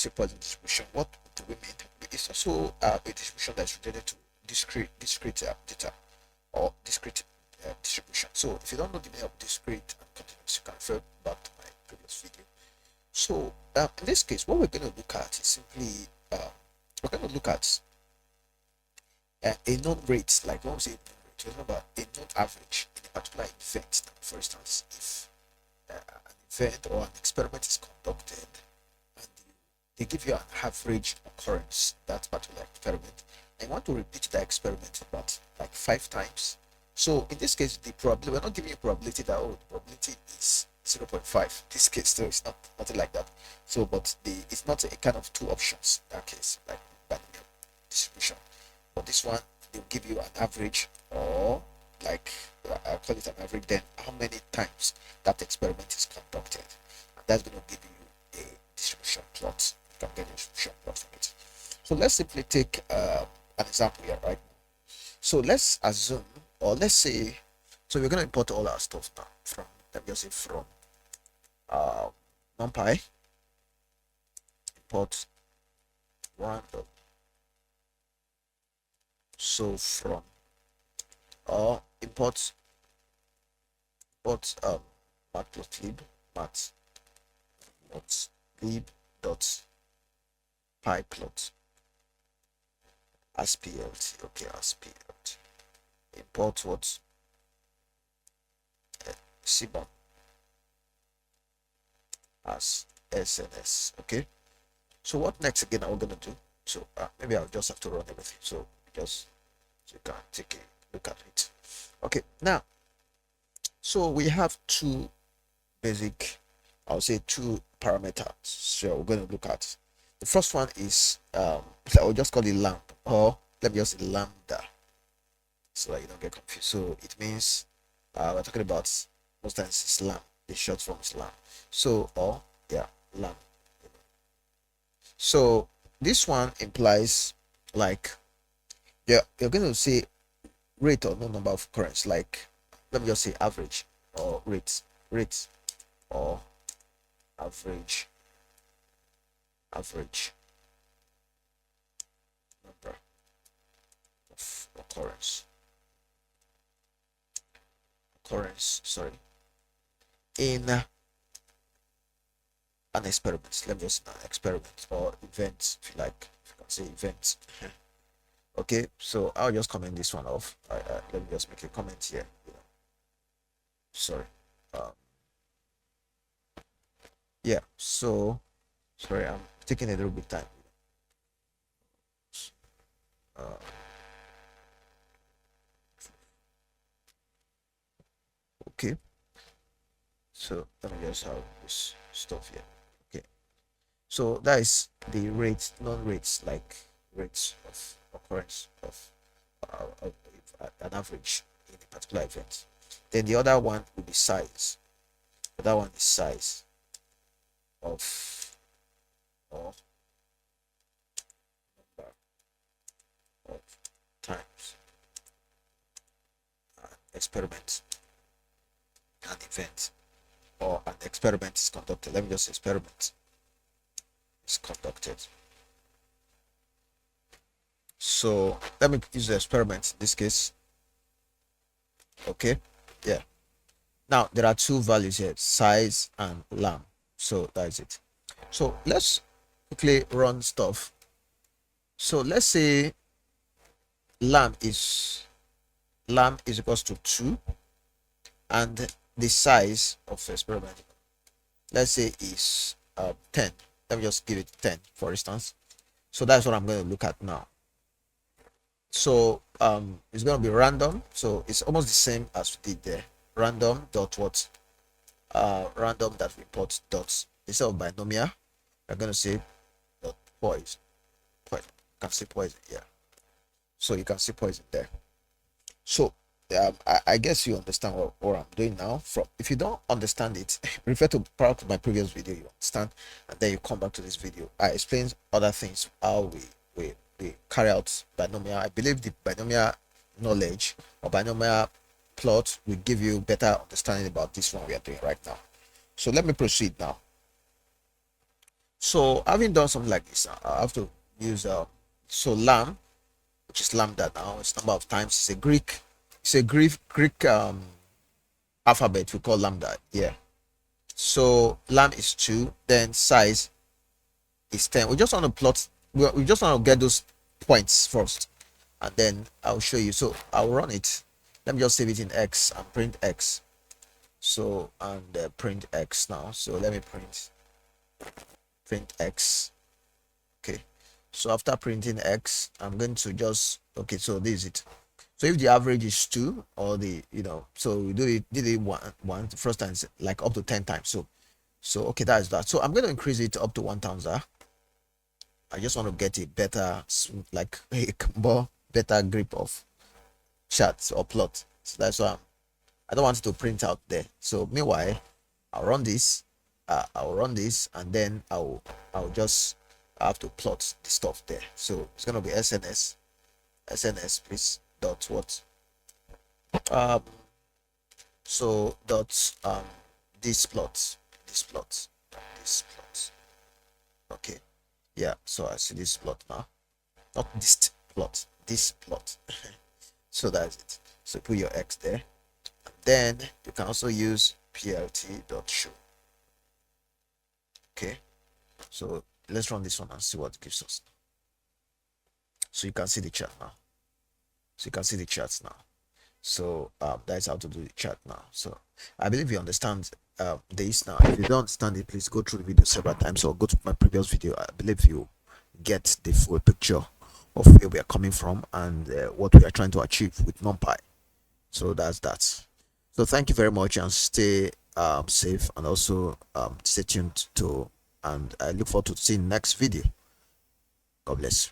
say Poisson distribution, what do we mean? It's also a distribution that's related to discrete data or discrete distribution. So if you don't know the meaning of discrete and continuous, you can refer back to my previous video. So in this case, what we're going to look at is simply we're going to look at a known rate, like when we say known rate, remember a known average in a particular event. Now, for instance, if an event or an experiment is conducted and they give you an average occurrence, that particular experiment, and you want to repeat that experiment about like 5 times. So in this case, the probability, we're not giving you probability that, oh, the probability is 0.5. This case, so it's not nothing like that. So, but it's not a kind of 2 options in that case, like binomial distribution. But this one, they'll give you an average, or like I'll call it an average, then how many times that experiment is conducted. And that's going to give you a distribution plot. You can get a distribution plot from it. So let's simply take an example here, right? So let's assume, or let's say, so we're going to import all our stuff now from, let me just say from NumPy, import one. So from import matplotlib dot pyplot as plt. Okay, as plt. Import what cbom as SNS. Okay, so what next again are we gonna do? So maybe I'll just have to run everything, so just so you can take a look at it. Okay, now, so we have 2 basic, I'll say 2 parameters. So we're going to look at the first one is I'll just call it lamp, or let me just say lambda, so that you don't get confused. So it means we're talking about, most times it's lamp, the short form is lamp. So, or yeah, lamp. So this one implies like, yeah, you're going to say rate or no number of occurrence, like let me just say average, or rate or average number of occurrence, sorry, in an experiment. Let me just say an experiment or event, if you like, if you can say event. Okay, so I'll just comment this one off. Let me just make a comment here. Sorry. Yeah, so sorry, I'm taking a little bit time. Okay, so let me just have this stuff here. Okay, so that is the rate, non-rates, like rates of occurrence of an average in a particular event. Then the other one will be size. That one is size of number of times an experiment, an event, or an experiment is conducted. Let me just say experiment is conducted. So let me use the experiment in this case. Okay, yeah. Now there are 2 values here, size and lamp. So that's it. So let's quickly run stuff. So let's say lamp is equals to 2, and the size of the experiment, let's say, is 10. Let me just give it 10, for instance. So that's what I'm going to look at now. So it's going to be random, so it's almost the same as we did there. Random dot what? Random that we put dots instead of binomial. We're going to say dot poison. You can see poison, yeah. So you can see poison there. So I guess you understand what I'm doing now. If you don't understand it, refer to part of my previous video, you understand, and then you come back to this video. I explain other things, how we carry out binomial. I believe the binomial knowledge or binomial plot will give you better understanding about this one we are doing right now. So let me proceed now. So having done something like this, I have to use so lam, which is lambda now. It's number of times. It's a Greek alphabet we call lambda. Yeah. So lam is 2, then size is 10. We just want to plot. We just want to get those points first, and then I'll show you. So I'll run it. Let me just save it in X and print X. So and print X now. So let me print X. Okay. So after printing X, I'm going to just okay. So this is it. So if the average is 2, or the so we did it one the first time, like up to 10 times. So okay, that is that. So I'm going to increase it up to 1000. I just want to get a better, like a more better grip of charts or plot. So that's why I don't want it to print out there. So meanwhile, I'll run this. And then I'll just have to plot the stuff there. So it's gonna be SNS please dot what um so dot this plot this plot. Okay, yeah. So I see this plot now, not this plot, this plot. So that's it. So put your X there. Then you can also use plt.show. Okay, so let's run this one and see what it gives us. So you can see the chart now. So you can see the charts now. So that's how to do the chart now. So I believe you understand this now. If you don't understand it, please go through the video several times or go to my previous video. I believe you get the full picture of where we are coming from and what we are trying to achieve with NumPy. So that's that. So thank you very much, and stay safe, and also stay tuned to, and I look forward to seeing next video. God bless.